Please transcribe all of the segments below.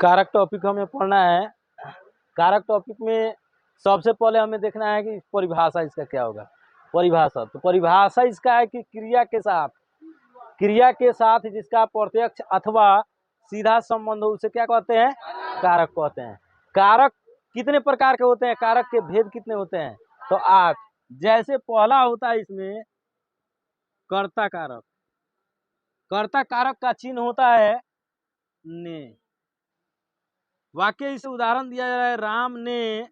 कारक टॉपिक हमें पढ़ना है। कारक टॉपिक में सबसे पहले हमें देखना है कि परिभाषा इसका क्या होगा। परिभाषा, तो परिभाषा इसका है कि क्रिया के साथ जिसका प्रत्यक्ष अथवा सीधा संबंध हो उसे क्या कहते हैं? कारक कहते हैं। कारक कितने प्रकार के होते हैं? कारक के भेद कितने होते हैं? तो 8। जैसे पहला होता है इसमें कर्ता कारक। कर्ता कारक का चिन्ह होता है ने। वाक्य इसे उदाहरण दिया जा रहा है, राम ने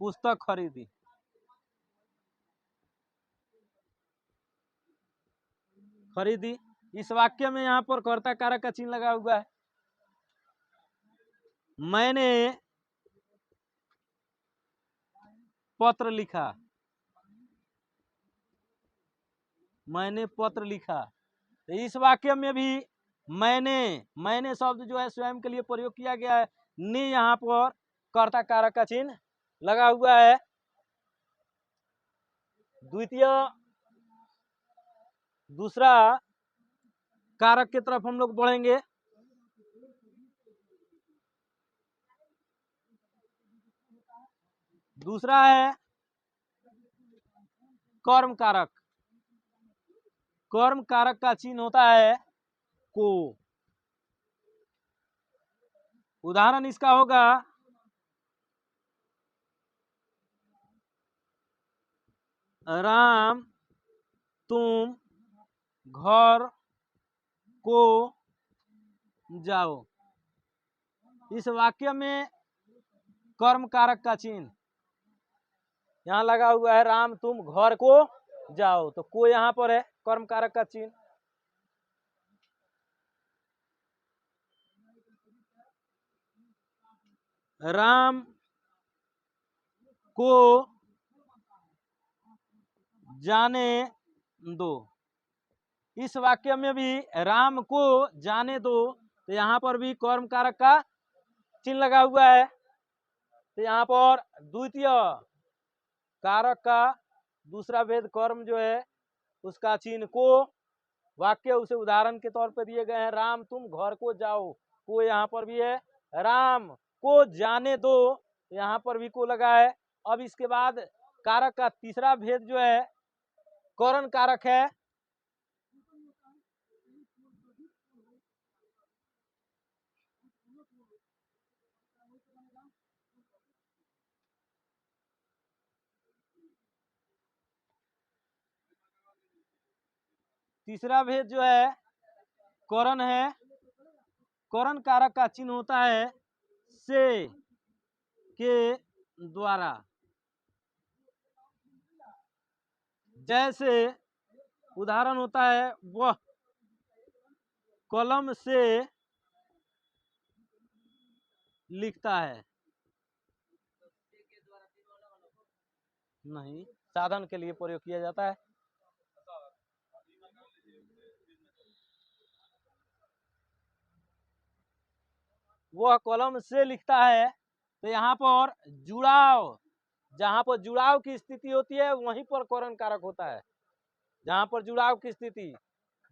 पुस्तक खरीदी। इस वाक्य में यहाँ पर कर्ता कारक का चिन्ह लगा हुआ है। मैंने पत्र लिखा। तो इस वाक्य में भी मैंने शब्द जो है स्वयं के लिए प्रयोग किया गया है। ने यहाँ पर कर्ता कारक का चिन्ह लगा हुआ है। दूसरा कारक की तरफ हम लोग बढ़ेंगे। दूसरा है कर्म कारक। कर्म कारक का चिन्ह होता है को। उदाहरण इसका होगा राम तुम घर को जाओ। इस वाक्य में कर्म कारक का चिन्ह यहाँ लगा हुआ है, राम तुम घर को जाओ। तो को यहाँ पर है कर्म कारक का चिन्ह। राम को जाने दो। इस वाक्य में भी राम को जाने दो, तो यहाँ पर भी कर्म कारक का चिन्ह लगा हुआ है। तो यहाँ पर द्वितीय कारक का दूसरा भेद कर्म जो है उसका चिन्ह को। वाक्य उसे उदाहरण के तौर पर दिए गए हैं, राम तुम घर को जाओ। को यहाँ पर भी है। राम को जाने दो, यहाँ पर भी को लगा है। अब इसके बाद कारक का तीसरा भेद जो है करण कारक है। तीसरा भेद जो है करण है। करण कारक का चिन्ह होता है से के द्वारा। जैसे उदाहरण होता है, वह कलम से लिखता है। नहीं, साधन के लिए प्रयोग किया जाता है। वह कलम से लिखता है, तो यहाँ पर जुड़ाव, जहां पर जुड़ाव की स्थिति होती है वहीं पर करण कारक होता है। जहां पर जुड़ाव की स्थिति,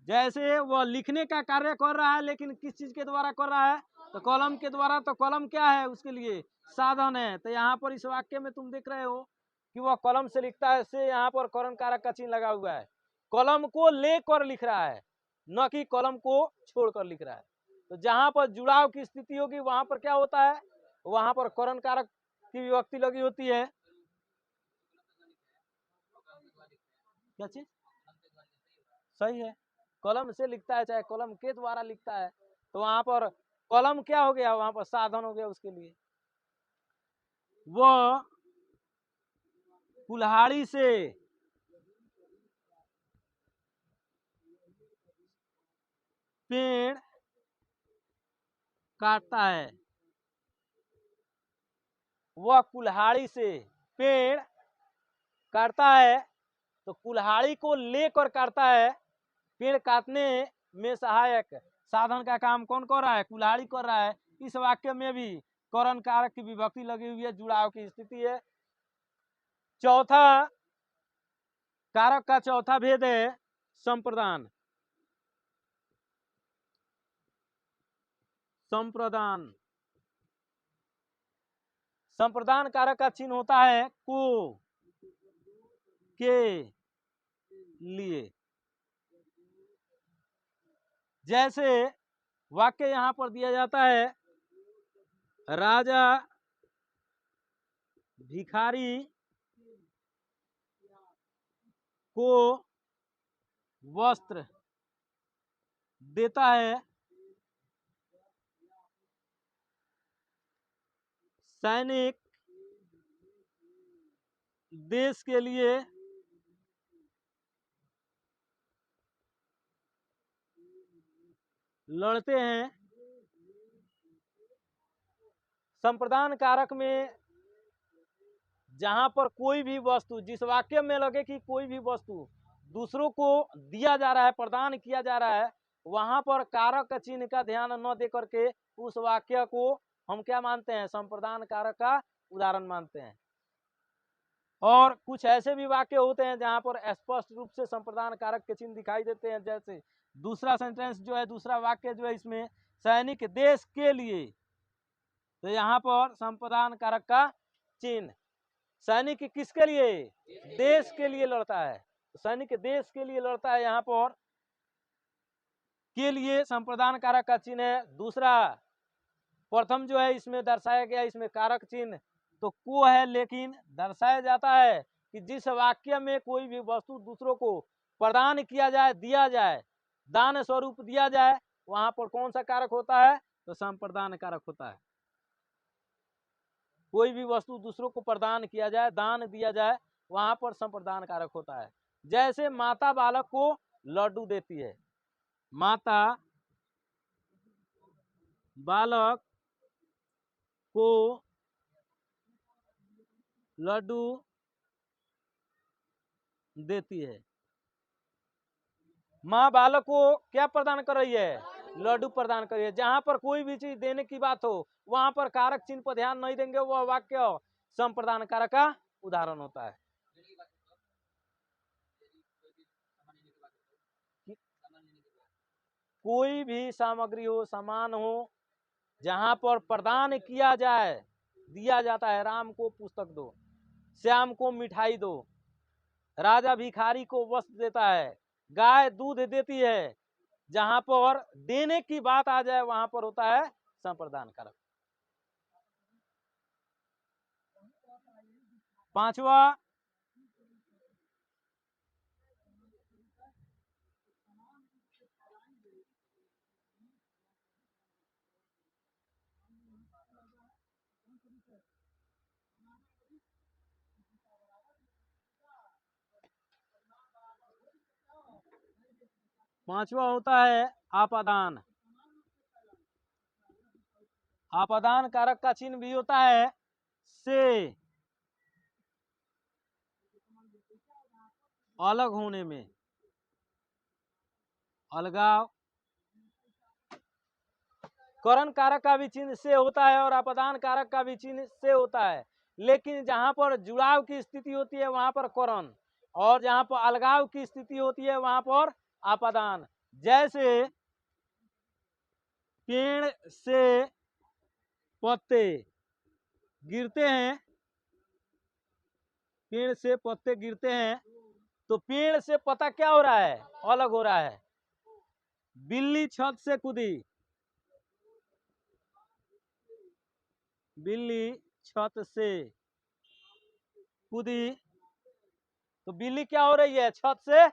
जैसे वह लिखने का कार्य कर रहा है लेकिन किस चीज के द्वारा कर रहा है? तो कलम के द्वारा। तो कलम क्या है उसके लिए? साधन है। तो यहाँ पर इस वाक्य में तुम देख रहे हो कि वह कलम से लिखता है, से यहाँ पर करण कारक का चिन्ह लगा हुआ है। कलम को लेकर लिख रहा है, न कि कलम को छोड़कर लिख रहा है। तो जहां पर जुड़ाव की स्थिति होगी वहां पर क्या होता है? वहां पर करण कारक की विभक्ति लगी होती है। क्या चीज सही है? कलम से लिखता है चाहे कलम के द्वारा लिखता है, तो वहां पर कलम क्या हो गया? वहां पर साधन हो गया उसके लिए। वह कुल्हाड़ी से पेड़ काटता है। वह कुल्हाड़ी से पेड़ काटता है, तो कुल्हाड़ी को लेकर काटता है। पेड़ काटने में सहायक साधन का काम कौन कर रहा है? कुल्हाड़ी कर रहा है। इस वाक्य में भी करण कारक की विभक्ति लगी हुई है, जुड़ाव की स्थिति है। चौथा कारक का चौथा भेद है संप्रदान। संप्रदान। संप्रदान कारक का चिन्ह होता है को, के लिए। जैसे वाक्य यहां पर दिया जाता है, राजा भिखारी को वस्त्र देता है, सैनिक देश के लिए लड़ते हैं। संप्रदान कारक में जहां पर कोई भी वस्तु, जिस वाक्य में लगे कि कोई भी वस्तु दूसरों को दिया जा रहा है, प्रदान किया जा रहा है, वहां पर कारक चिन्ह का ध्यान न दे करके उस वाक्य को हम क्या मानते हैं, संप्रदान कारक का उदाहरण मानते हैं। और कुछ ऐसे भी वाक्य होते हैं जहां पर स्पष्ट रूप से संप्रदान कारक के चिन्ह दिखाई देते हैं। जैसे दूसरा सेंटेंस जो है, दूसरा वाक्य जो है, इसमें सैनिक देश के लिए, तो यहाँ पर संप्रदान कारक का चिन्ह। सैनिक किसके लिए? देश के लिए लड़ता है। सैनिक देश के लिए लड़ता है, यहाँ पर के लिए संप्रदान कारक का चिन्ह है। दूसरा, प्रथम जो है इसमें दर्शाया गया, इसमें कारक चिन्ह तो को है, लेकिन दर्शाया जाता है कि जिस वाक्य में कोई भी वस्तु दूसरों को प्रदान किया जाए, दिया जाए, दान स्वरूप दिया जाए, वहां पर कौन सा कारक होता है? तो संप्रदान कारक होता है। कोई भी वस्तु दूसरों को प्रदान किया जाए, दान दिया जाए, वहां पर संप्रदान कारक होता है। जैसे माता बालक को लड्डू देती है, माता बालक को लड्डू देती है। माँ बालक को क्या प्रदान कर रही है? लड्डू प्रदान कर रही है। जहां पर कोई भी चीज देने की बात हो, वहां पर कारक चिन्ह पर ध्यान नहीं देंगे, वह वाक्य संप्रदान कारक का उदाहरण होता है। कोई भी सामग्री हो, सामान हो, जहां पर प्रदान किया जाए, दिया जाता है, राम को पुस्तक दो, श्याम को मिठाई दो, राजा भिखारी को वस्त्र देता है, गाय दूध देती है, जहां पर देने की बात आ जाए वहां पर होता है संप्रदान कारक। पांचवा, होता है आपादान। आपादान कारक का चिन्ह भी होता है से, अलग होने में, अलगाव। करण कारक का भी चिन्ह से होता है और आपादान कारक का भी चिन्ह से होता है, लेकिन जहां पर जुड़ाव की स्थिति होती है वहां पर करण, और जहां पर अलगाव की स्थिति होती है वहां पर आपादान। जैसे पेड़ से पत्ते गिरते हैं, पेड़ से पत्ते गिरते हैं, तो पेड़ से पत्ता क्या हो रहा है? अलग हो रहा है। बिल्ली छत से कूदी, बिल्ली छत से कूदी, तो बिल्ली क्या हो रही है? छत से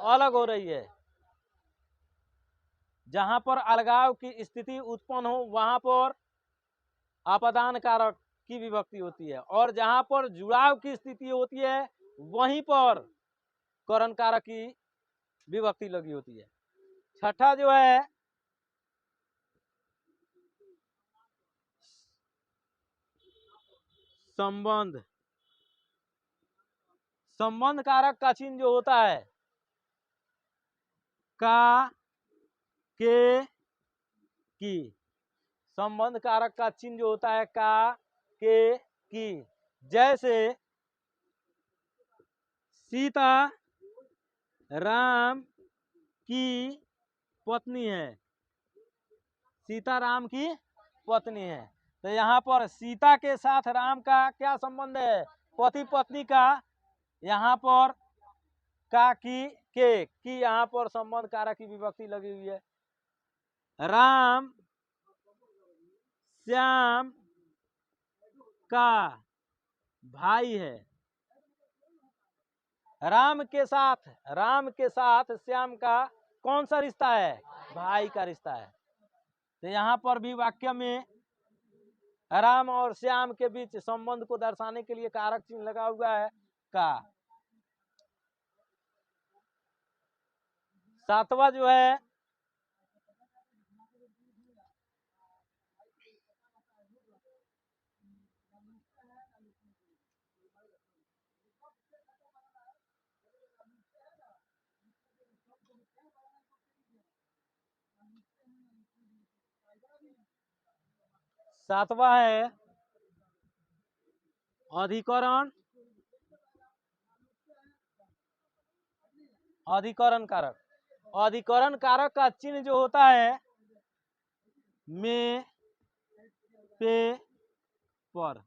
अलग हो रही है। जहां पर अलगाव की स्थिति उत्पन्न हो वहां पर आपादान कारक की विभक्ति होती है, और जहां पर जुड़ाव की स्थिति होती है वहीं पर करण कारक की विभक्ति लगी होती है। छठा जो है संबंध। संबंध कारक का चिन्ह जो होता है का, के, की। संबंध कारक का चिन्ह जो होता है का, के, की। जैसे सीता राम की पत्नी है, सीता राम की पत्नी है। तो यहाँ पर सीता के साथ राम का क्या संबंध है? पति पत्नी का। यहाँ पर का की यहाँ पर संबंध कारक की विभक्ति लगी हुई है। राम श्याम का भाई है। राम के साथ श्याम का कौन सा रिश्ता है? भाई का रिश्ता है। तो यहाँ पर भी वाक्य में राम और श्याम के बीच संबंध को दर्शाने के लिए कारक चिन्ह लगा हुआ है का। सातवां जो है अधिकरण कारक। अधिकरण कारक का चिन्ह जो होता है में, पे, पर।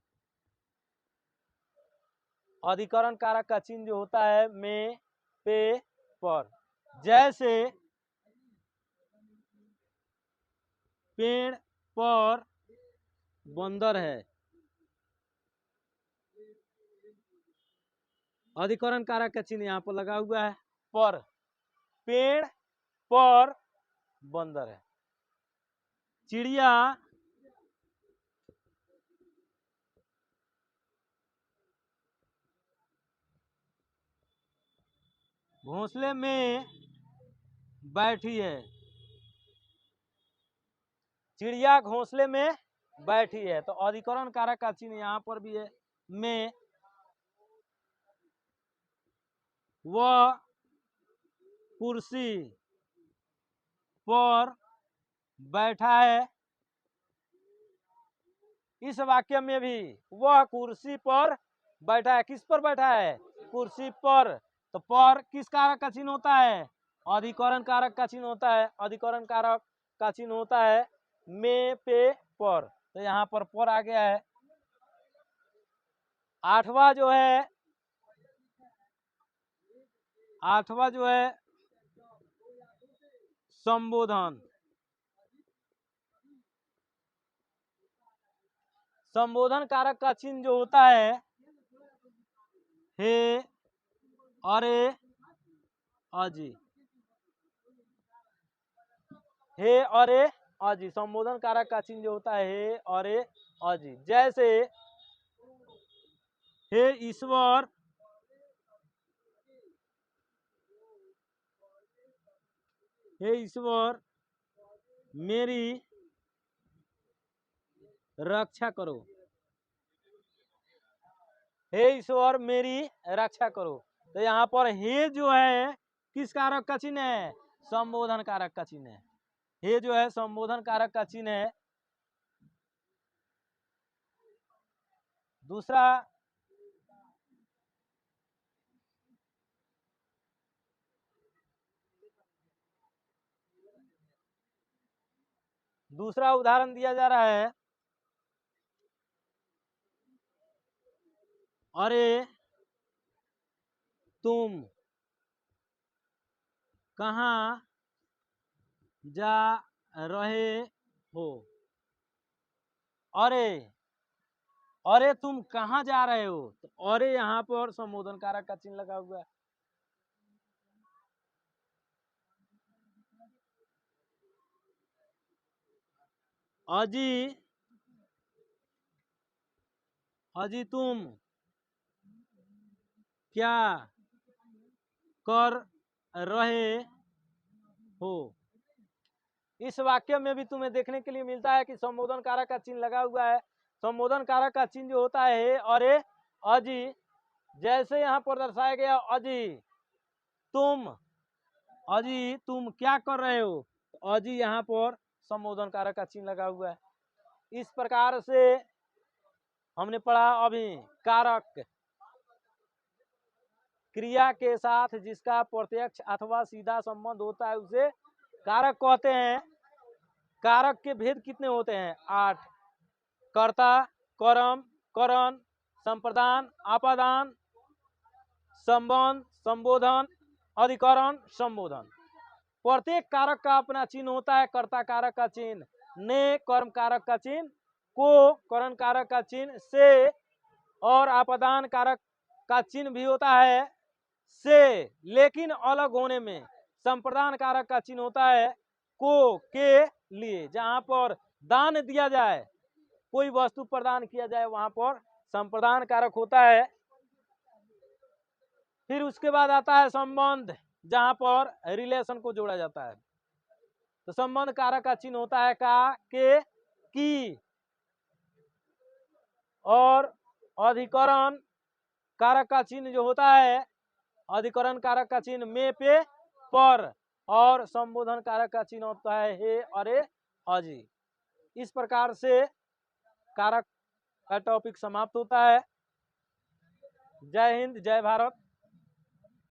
अधिकरण कारक का चिन्ह जो होता है में, पे, पर। जैसे पेड़ पर बंदर है। अधिकरण कारक का चिन्ह यहाँ पर लगा हुआ है पर। पेड़ पर बंदर है। चिड़िया घोंसले में बैठी है। चिड़िया घोंसले में बैठी है। तो अधिकरण कारक का चिन्ह यहाँ पर भी है में। वह कुर्सी पर बैठा है। इस वाक्य में भी वह कुर्सी पर बैठा है। किस पर बैठा है? कुर्सी पर। तो पर किस कारक का चिन्ह होता है? अधिकरण कारक का चिन्ह होता है। अधिकरण कारक का चिन्ह होता है में, पे, पर। तो यहाँ पर आ गया है। आठवां जो है संबोधन। संबोधन कारक का चिन्ह जो होता है हे, अरे, अजी। हे, अरे, अजी। संबोधन कारक का चिन्ह जो होता है हे, अरे, अजी। जैसे हे ईश्वर, मेरी रक्षा करो। हे ईश्वर मेरी रक्षा करो। तो यहाँ पर हे जो है किस कारक का चिन्ह है? संबोधन कारक का चिन्ह है। हे जो है संबोधन कारक का चिन्ह है। दूसरा उदाहरण दिया जा रहा है। अरे तुम कहाँ जा रहे हो? अरे तुम कहाँ जा रहे हो? तो अरे यहाँ पर संबोधन कारक का चिन्ह लगा हुआ है। अजी तुम क्या कर रहे हो? इस वाक्य में भी तुम्हें देखने के लिए मिलता है कि संबोधन कारक का चिन्ह लगा हुआ है। संबोधन कारक का चिन्ह जो होता है अरे, अजी। जैसे यहाँ पर दर्शाया गया अजी तुम क्या कर रहे हो? अजी यहाँ पर संबोधन कारक का चिन्ह लगा हुआ है। इस प्रकार से हमने पढ़ा अभी कारक। क्रिया के साथ जिसका प्रत्यक्ष अथवा सीधा संबंध होता है उसे कारक कहते हैं। कारक के भेद कितने होते हैं? 8। कर्ता, कर्म, करण, संप्रदान, आपादान, संबंध, संबोधन, अधिकरण, संबोधन। प्रत्येक कारक का अपना चिन्ह होता है। कर्ता कारक का चिन्ह ने, कर्म कारक का चिन्ह को, करण कारक का चिन्ह से, और आपादान कारक का चिन्ह भी होता है से, लेकिन अलग होने में। संप्रदान कारक का चिन्ह होता है को, के लिए। जहां पर दान दिया जाए, कोई वस्तु प्रदान किया जाए, वहां पर संप्रदान कारक होता है। फिर उसके बाद आता है संबंध, जहां पर रिलेशन को जोड़ा जाता है। तो संबंध कारक का चिन्ह होता है का, के, की। और अधिकरण कारक का चिन्ह जो होता है, अधिकरण कारक का चिन्ह में, पे, पर। और संबोधन कारक का चिन्ह होता है हे, अरे, अजी। इस प्रकार से कारक का टॉपिक समाप्त होता है। जय हिंद, जय भारत।